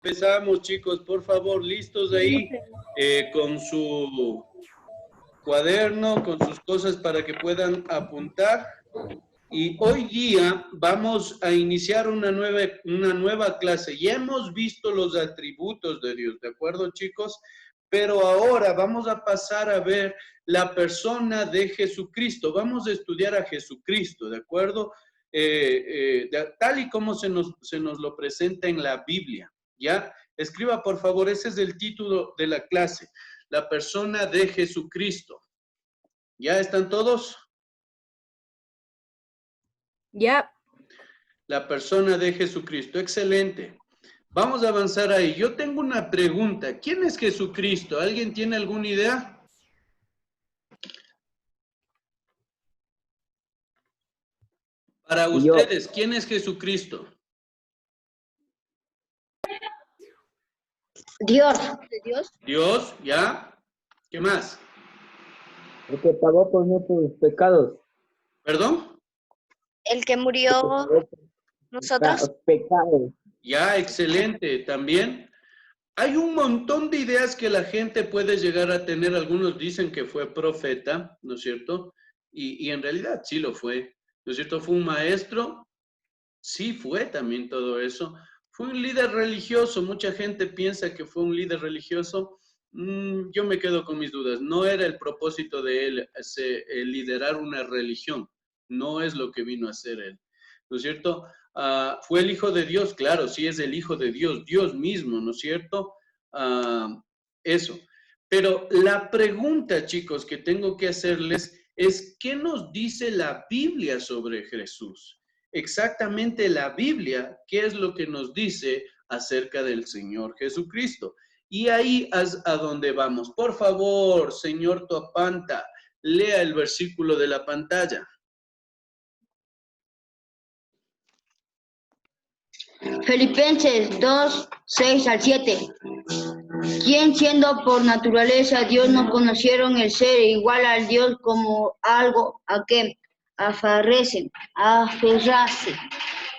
Empezamos, chicos, por favor, listos ahí con su cuaderno, con sus cosas para que puedan apuntar. Y hoy día vamos a iniciar una nueva clase. Ya hemos visto los atributos de Dios, ¿de acuerdo, chicos? Pero ahora vamos a pasar a ver la persona de Jesucristo. Vamos a estudiar a Jesucristo, ¿de acuerdo? Tal y como se nos lo presenta en la Biblia, ¿ya? Escriba, por favor, ese es el título de la clase, la persona de Jesucristo. ¿Ya están todos? Ya. La persona de Jesucristo. Excelente. Vamos a avanzar ahí. Yo tengo una pregunta. ¿Quién es Jesucristo? ¿Alguien tiene alguna idea? Para ustedes, ¿quién es Jesucristo? Dios. Dios, ¿ya? ¿Qué más? El que pagó por nuestros pecados. ¿Perdón? El que murió nosotros. Pecados. Ya, excelente. También hay un montón de ideas que la gente puede llegar a tener. Algunos dicen que fue profeta, ¿no es cierto? Y en realidad sí lo fue, ¿no es cierto? Fue un maestro, sí fue también todo eso. Fue un líder religioso. Mucha gente piensa que fue un líder religioso. Yo me quedo con mis dudas. No era el propósito de él liderar una religión. No es lo que vino a hacer él, ¿no es cierto? Fue el Hijo de Dios, claro, sí es el Hijo de Dios, Dios mismo, ¿no es cierto? Eso. Pero la pregunta, chicos, que tengo que hacerles es, ¿qué nos dice la Biblia sobre Jesús? Exactamente la Biblia, ¿qué es lo que nos dice acerca del Señor Jesucristo? Y ahí es a donde vamos. Por favor, señor Topanta, lea el versículo de la pantalla. Filipenses 2, 6 al 7. Quien siendo por naturaleza Dios no conocieron el ser igual al Dios como algo a que aferrarse.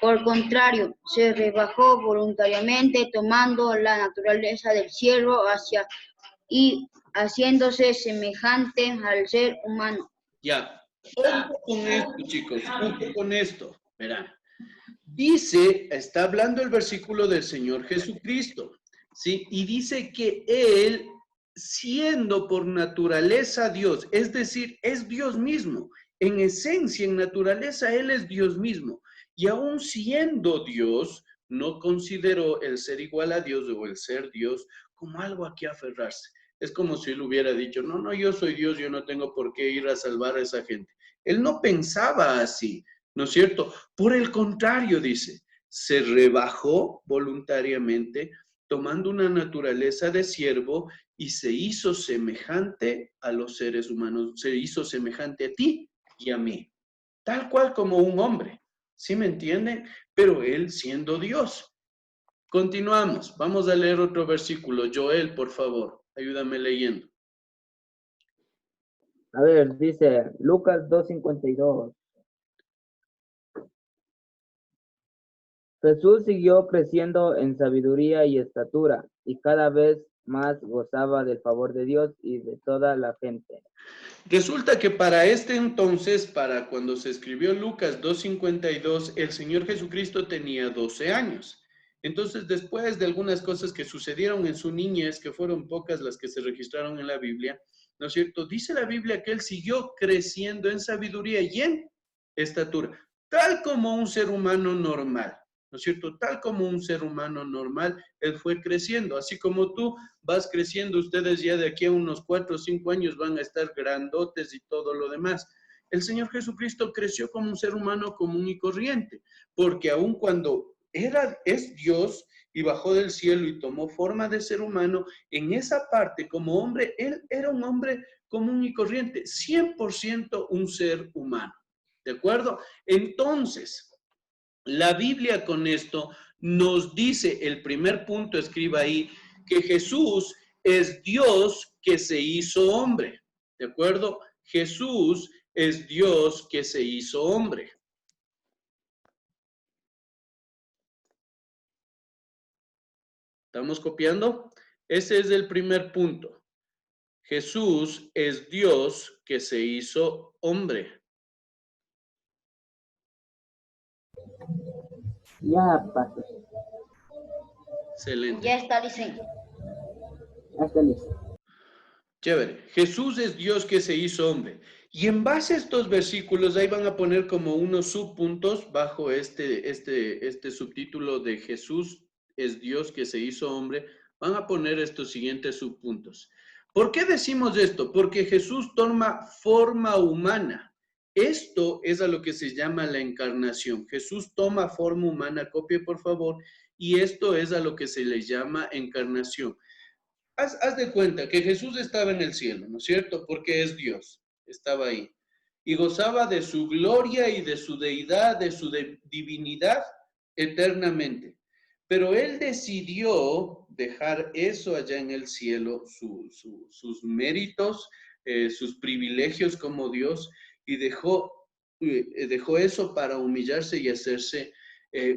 Por contrario, se rebajó voluntariamente tomando la naturaleza del siervo y haciéndose semejante al ser humano. Ya, ojo con esto, chicos, ojo con esto, verán. Dice, está hablando el versículo del Señor Jesucristo, ¿sí? Y dice que Él, siendo por naturaleza Dios, es decir, es Dios mismo, en esencia, en naturaleza, Él es Dios mismo. Y aún siendo Dios, no consideró el ser igual a Dios o el ser Dios como algo a que aferrarse. Es como si Él hubiera dicho, no, yo soy Dios, yo no tengo por qué ir a salvar a esa gente. Él no pensaba así, ¿no es cierto? Por el contrario, dice, se rebajó voluntariamente, tomando una naturaleza de siervo y se hizo semejante a los seres humanos, se hizo semejante a ti y a mí, tal cual como un hombre, ¿sí me entienden? Pero él siendo Dios. Continuamos, vamos a leer otro versículo. Joel, por favor, ayúdame leyendo. A ver, dice Lucas 2:52. Jesús siguió creciendo en sabiduría y estatura, y cada vez más gozaba del favor de Dios y de toda la gente. Resulta que para este entonces, para cuando se escribió Lucas 2:52, el Señor Jesucristo tenía 12 años. Entonces, después de algunas cosas que sucedieron en su niñez, que fueron pocas las que se registraron en la Biblia, ¿no es cierto? Dice la Biblia que él siguió creciendo en sabiduría y en estatura, tal como un ser humano normal, ¿no es cierto? Tal como un ser humano normal, él fue creciendo, así como tú vas creciendo, ustedes ya de aquí a unos 4 o 5 años van a estar grandotes y todo lo demás. El Señor Jesucristo creció como un ser humano común y corriente, porque aun cuando es Dios y bajó del cielo y tomó forma de ser humano, en esa parte como hombre, él era un hombre común y corriente, 100% un ser humano, ¿de acuerdo? Entonces, la Biblia con esto nos dice, el primer punto, escriba ahí, que Jesús es Dios que se hizo hombre, ¿de acuerdo? Jesús es Dios que se hizo hombre. ¿Estamos copiando? Ese es el primer punto. Jesús es Dios que se hizo hombre. Ya, pastor. Excelente. Ya está, dice. Ya está listo. Chévere. Jesús es Dios que se hizo hombre. Y en base a estos versículos, ahí van a poner como unos subpuntos bajo este subtítulo de Jesús es Dios que se hizo hombre. Van a poner estos siguientes subpuntos. ¿Por qué decimos esto? Porque Jesús toma forma humana. Esto es a lo que se llama la encarnación. Jesús toma forma humana, copie por favor, y esto es a lo que se le llama encarnación. Haz de cuenta que Jesús estaba en el cielo, ¿no es cierto? Porque es Dios, estaba ahí. Y gozaba de su gloria y de su deidad, de su divinidad eternamente. Pero Él decidió dejar eso allá en el cielo, sus méritos, sus privilegios como Dios, y dejó eso para humillarse y hacerse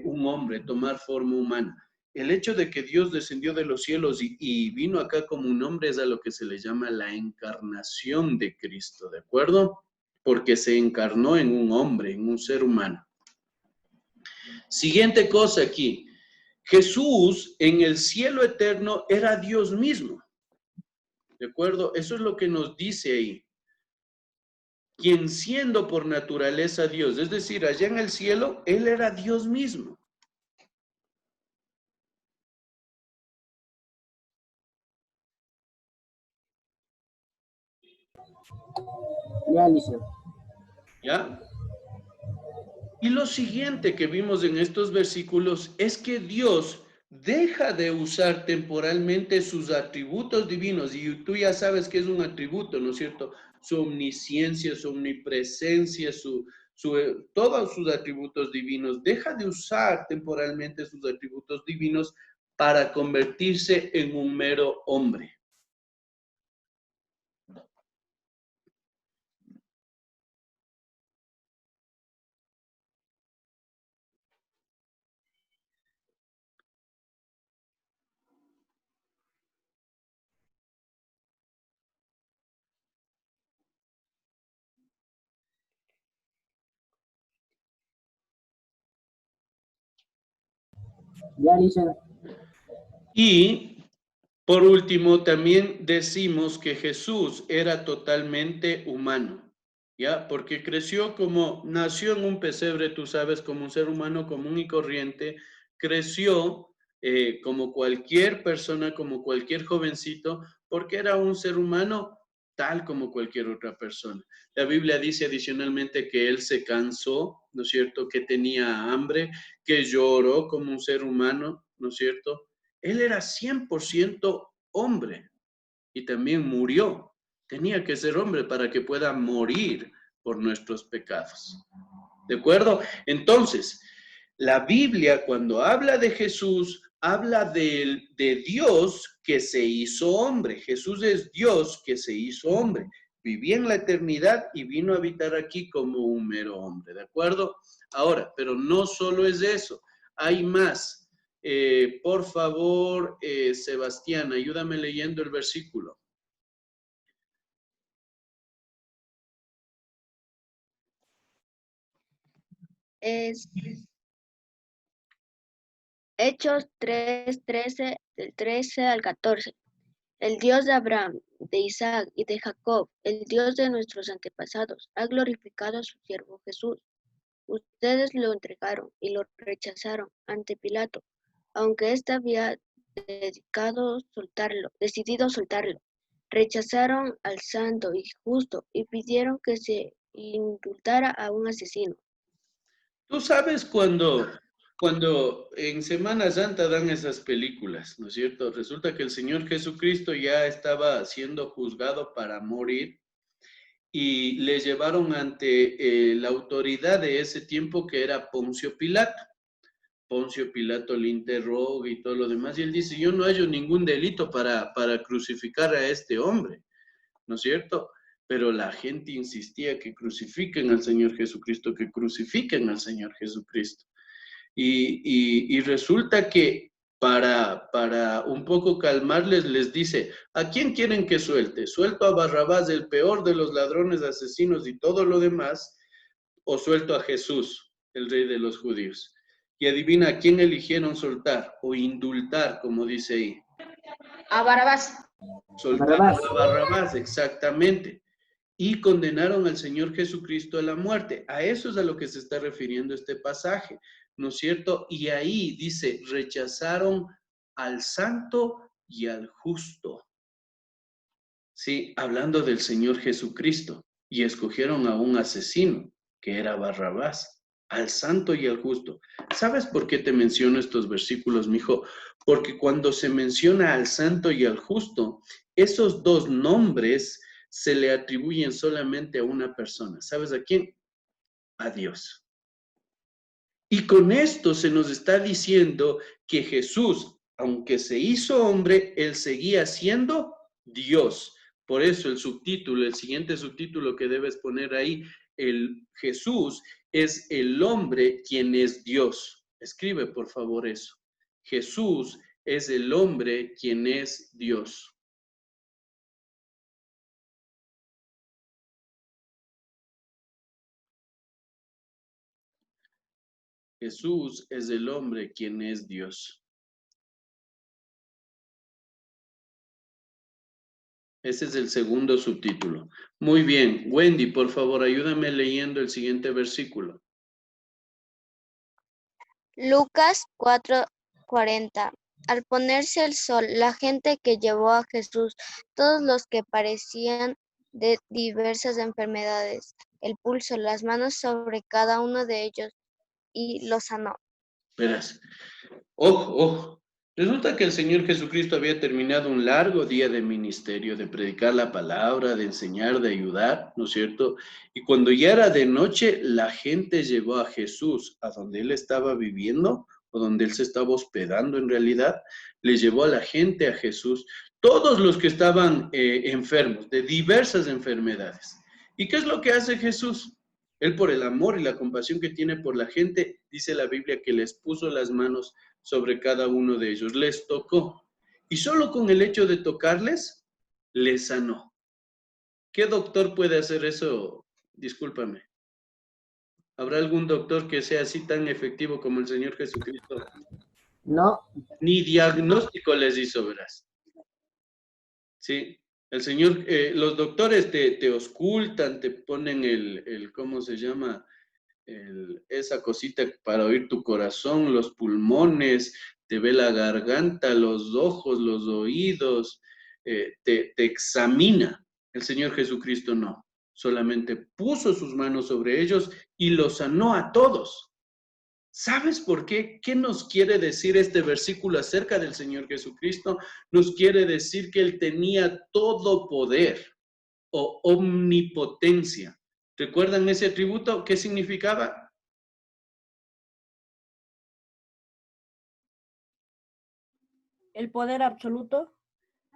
un hombre, tomar forma humana. El hecho de que Dios descendió de los cielos y vino acá como un hombre es a lo que se le llama la encarnación de Cristo, ¿de acuerdo? Porque se encarnó en un hombre, en un ser humano. Siguiente cosa aquí. Jesús en el cielo eterno era Dios mismo, ¿de acuerdo? Eso es lo que nos dice ahí. Quien siendo por naturaleza Dios, es decir, allá en el cielo, Él era Dios mismo. Ya, listo. ¿Ya? Y lo siguiente que vimos en estos versículos es que Dios deja de usar temporalmente sus atributos divinos, y tú ya sabes que es un atributo, ¿no es cierto? Su omnisciencia, su omnipresencia, todos sus atributos divinos, deja de usar temporalmente sus atributos divinos para convertirse en un mero hombre. Ya, listo. Y por último, también decimos que Jesús era totalmente humano, ¿ya? Porque nació en un pesebre, tú sabes, como un ser humano común y corriente, creció como cualquier persona, como cualquier jovencito, porque era un ser humano tal como cualquier otra persona. La Biblia dice adicionalmente que él se cansó, ¿no es cierto? Que tenía hambre, que lloró como un ser humano, ¿no es cierto? Él era 100% hombre y también murió. Tenía que ser hombre para que pueda morir por nuestros pecados. ¿De acuerdo? Entonces, la Biblia cuando habla de Jesús, habla de Dios que se hizo hombre. Jesús es Dios que se hizo hombre. Vivía en la eternidad y vino a habitar aquí como un mero hombre. ¿De acuerdo? Ahora, pero no solo es eso, hay más. Por favor, Sebastián, ayúdame leyendo el versículo. Es Hechos 3:13, del 13 al 14. El Dios de Abraham, de Isaac y de Jacob, el Dios de nuestros antepasados, ha glorificado a su siervo Jesús. Ustedes lo entregaron y lo rechazaron ante Pilato, aunque éste había decidido soltarlo. Rechazaron al santo y justo y pidieron que se indultara a un asesino. Tú sabes cuando en Semana Santa dan esas películas, ¿no es cierto? Resulta que el Señor Jesucristo ya estaba siendo juzgado para morir y le llevaron ante la autoridad de ese tiempo que era Poncio Pilato. Poncio Pilato le interroga y todo lo demás y él dice, yo no hallo ningún delito para crucificar a este hombre, ¿no es cierto? Pero la gente insistía que crucifiquen al Señor Jesucristo, que crucifiquen al Señor Jesucristo. Y resulta que para un poco calmarles, les dice, ¿a quién quieren que suelte? ¿Suelto a Barrabás, el peor de los ladrones, asesinos y todo lo demás? ¿O suelto a Jesús, el rey de los judíos? Y adivina, ¿a quién eligieron soltar o indultar, como dice ahí? A Barabás. Soltaron Barrabás. a Barrabás, exactamente. Y condenaron al Señor Jesucristo a la muerte. A eso es a lo que se está refiriendo este pasaje, ¿no es cierto? Y ahí dice, rechazaron al santo y al justo. Sí, hablando del Señor Jesucristo. Y escogieron a un asesino, que era Barrabás, al santo y al justo. ¿Sabes por qué te menciono estos versículos, mijo? Porque cuando se menciona al santo y al justo, esos dos nombres se le atribuyen solamente a una persona. ¿Sabes a quién? A Dios. Y con esto se nos está diciendo que Jesús, aunque se hizo hombre, él seguía siendo Dios. Por eso el subtítulo, el siguiente subtítulo que debes poner ahí, el Jesús es el hombre quien es Dios. Escribe por favor eso. Jesús es el hombre quien es Dios. Jesús es el hombre quien es Dios. Ese es el segundo subtítulo. Muy bien. Wendy, por favor, ayúdame leyendo el siguiente versículo. Lucas 4:40. Al ponerse el sol, la gente que llevó a Jesús, todos los que parecían de diversas enfermedades, el pulso, las manos sobre cada uno de ellos y los sanó. Verás. Ojo, ojo. Resulta que el Señor Jesucristo había terminado un largo día de ministerio, de predicar la palabra, de enseñar, de ayudar, ¿no es cierto? Y cuando ya era de noche, la gente llevó a Jesús a donde él estaba viviendo o donde él se estaba hospedando en realidad, le llevó a la gente a Jesús, todos los que estaban enfermos de diversas enfermedades. ¿Y qué es lo que hace Jesús? Él por el amor y la compasión que tiene por la gente, dice la Biblia que les puso las manos sobre cada uno de ellos, les tocó. Y solo con el hecho de tocarles, les sanó. ¿Qué doctor puede hacer eso? Discúlpame. ¿Habrá algún doctor que sea así tan efectivo como el Señor Jesucristo? No. Ni diagnóstico les hizo, verás. Sí, el Señor, los doctores te auscultan, te ponen ¿cómo se llama? Esa cosita para oír tu corazón, los pulmones, te ve la garganta, los ojos, los oídos, te examina. El Señor Jesucristo no, solamente puso sus manos sobre ellos y los sanó a todos. ¿Sabes por qué? ¿Qué nos quiere decir este versículo acerca del Señor Jesucristo? Nos quiere decir que Él tenía todo poder o omnipotencia. ¿Recuerdan ese atributo? ¿Qué significaba? El poder absoluto.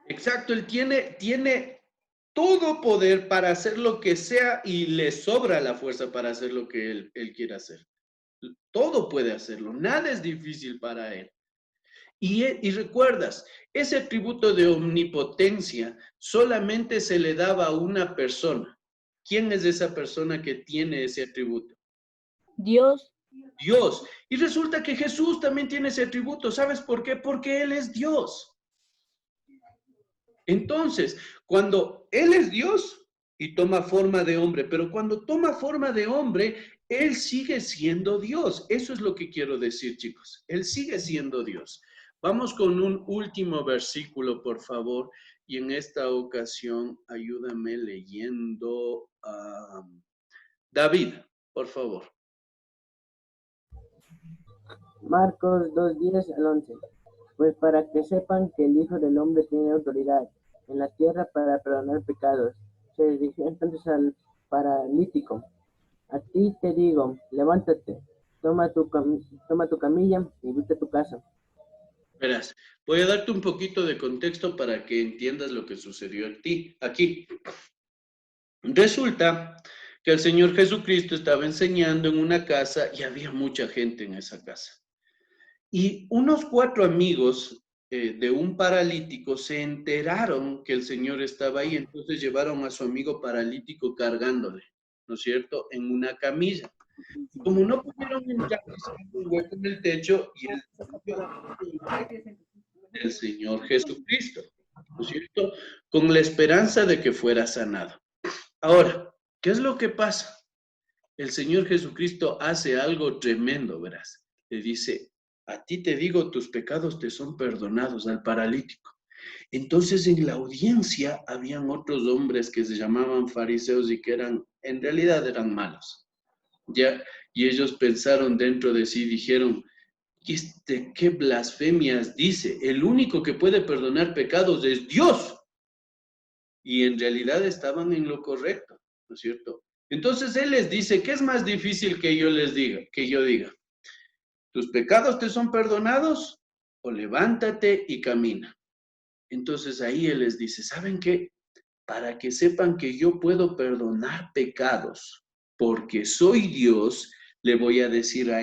Exacto, Él tiene todo poder para hacer lo que sea y le sobra la fuerza para hacer lo que él quiere hacer. Todo puede hacerlo, nada es difícil para Él. Y recuerdas, ese atributo de omnipotencia solamente se le daba a una persona. ¿Quién es esa persona que tiene ese atributo? Dios. Dios. Y resulta que Jesús también tiene ese atributo. ¿Sabes por qué? Porque Él es Dios. Entonces, cuando Él es Dios y toma forma de hombre, pero cuando toma forma de hombre, Él sigue siendo Dios. Eso es lo que quiero decir, chicos. Él sigue siendo Dios. Vamos con un último versículo, por favor. Y en esta ocasión, ayúdame leyendo a David, por favor. Marcos 2:10 al 11. Pues para que sepan que el Hijo del Hombre tiene autoridad en la tierra para perdonar pecados. Se dirigió entonces al paralítico. A ti te digo, levántate, toma tu camilla y vete a tu casa. Verás, voy a darte un poquito de contexto para que entiendas lo que sucedió aquí. Resulta que el Señor Jesucristo estaba enseñando en una casa y había mucha gente en esa casa. Y unos 4 amigos de un paralítico se enteraron que el Señor estaba ahí, entonces llevaron a su amigo paralítico cargándole, ¿no es cierto?, en una camilla. Como no pudieron entrar, hicieron un hueco en el techo y el Señor Jesucristo, ¿no es cierto?, con la esperanza de que fuera sanado. Ahora, ¿qué es lo que pasa? El Señor Jesucristo hace algo tremendo, verás. Le dice, a ti te digo, tus pecados te son perdonados, al paralítico. Entonces en la audiencia habían otros hombres que se llamaban fariseos y que en realidad eran malos. ¿Ya? Y ellos pensaron dentro de sí, dijeron, ¿qué blasfemias dice? El único que puede perdonar pecados es Dios. Y en realidad estaban en lo correcto, ¿no es cierto? Entonces Él les dice, ¿qué es más difícil que yo les diga, que yo diga? ¿Tus pecados te son perdonados? O levántate y camina. Entonces ahí Él les dice, ¿saben qué? Para que sepan que yo puedo perdonar pecados, porque soy Dios, le voy a decir a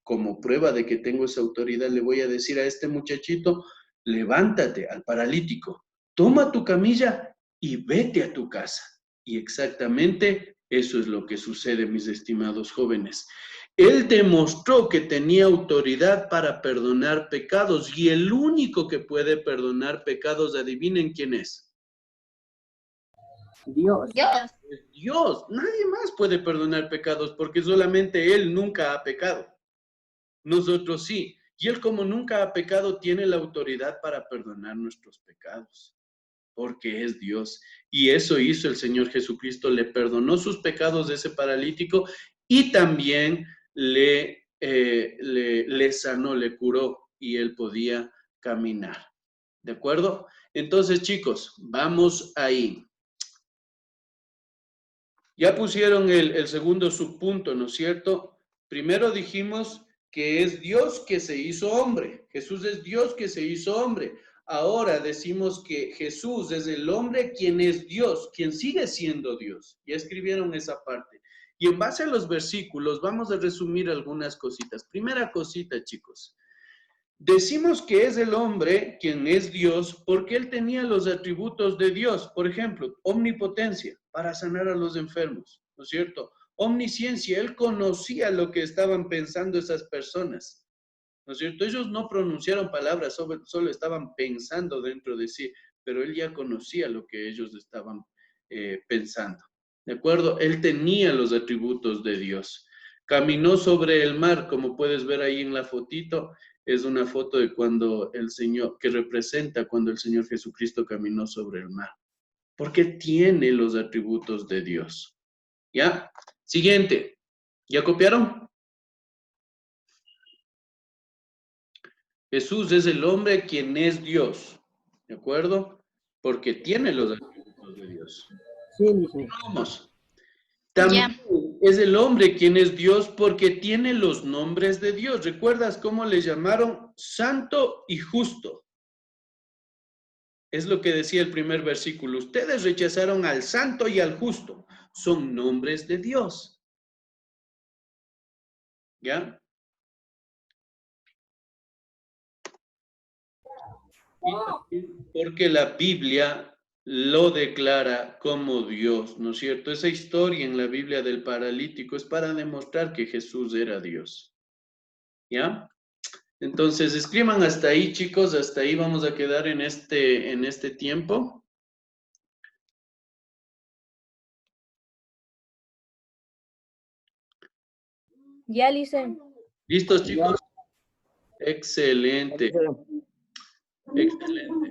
como prueba de que tengo esa autoridad, le voy a decir a este muchachito, levántate, al paralítico, toma tu camilla y vete a tu casa. Y exactamente eso es lo que sucede, mis estimados jóvenes. Él demostró que tenía autoridad para perdonar pecados y el único que puede perdonar pecados, adivinen quién es. Dios. Es Dios. Nadie más puede perdonar pecados porque solamente Él nunca ha pecado. Nosotros sí. Y Él, como nunca ha pecado, tiene la autoridad para perdonar nuestros pecados, porque es Dios. Y eso hizo el Señor Jesucristo, le perdonó sus pecados de ese paralítico y también le sanó, le curó y él podía caminar. ¿De acuerdo? Entonces, chicos, vamos ahí. Ya pusieron el segundo subpunto, ¿no es cierto? Primero dijimos que es Dios que se hizo hombre. Jesús es Dios que se hizo hombre. Ahora decimos que Jesús es el hombre quien es Dios, quien sigue siendo Dios. Ya escribieron esa parte. Y en base a los versículos vamos a resumir algunas cositas. Primera cosita, chicos. Decimos que es el hombre quien es Dios porque él tenía los atributos de Dios. Por ejemplo, omnipotencia para sanar a los enfermos, ¿no es cierto? Omnisciencia, él conocía lo que estaban pensando esas personas, ¿no es cierto? Ellos no pronunciaron palabras, solo estaban pensando dentro de sí, pero él ya conocía lo que ellos estaban pensando, ¿de acuerdo? Él tenía los atributos de Dios. Caminó sobre el mar, como puedes ver ahí en la fotito, es una foto de cuando el Señor, que representa cuando el Señor Jesucristo caminó sobre el mar, porque tiene los atributos de Dios. ¿Ya? Siguiente. ¿Ya copiaron? Jesús es el hombre quien es Dios, ¿de acuerdo? Porque tiene los atributos de Dios. Sí, dice. Vamos. También es el hombre quien es Dios porque tiene los nombres de Dios. ¿Recuerdas cómo le llamaron? Santo y justo. Es lo que decía el primer versículo. Ustedes rechazaron al santo y al justo. Son nombres de Dios. ¿Ya? Y porque la Biblia lo declara como Dios, ¿no es cierto? Esa historia en la Biblia del paralítico es para demostrar que Jesús era Dios. ¿Ya? Entonces, escriban hasta ahí, chicos, hasta ahí vamos a quedar en este tiempo. Ya, Lice. ¿Listos, chicos? Excelente. Excelente.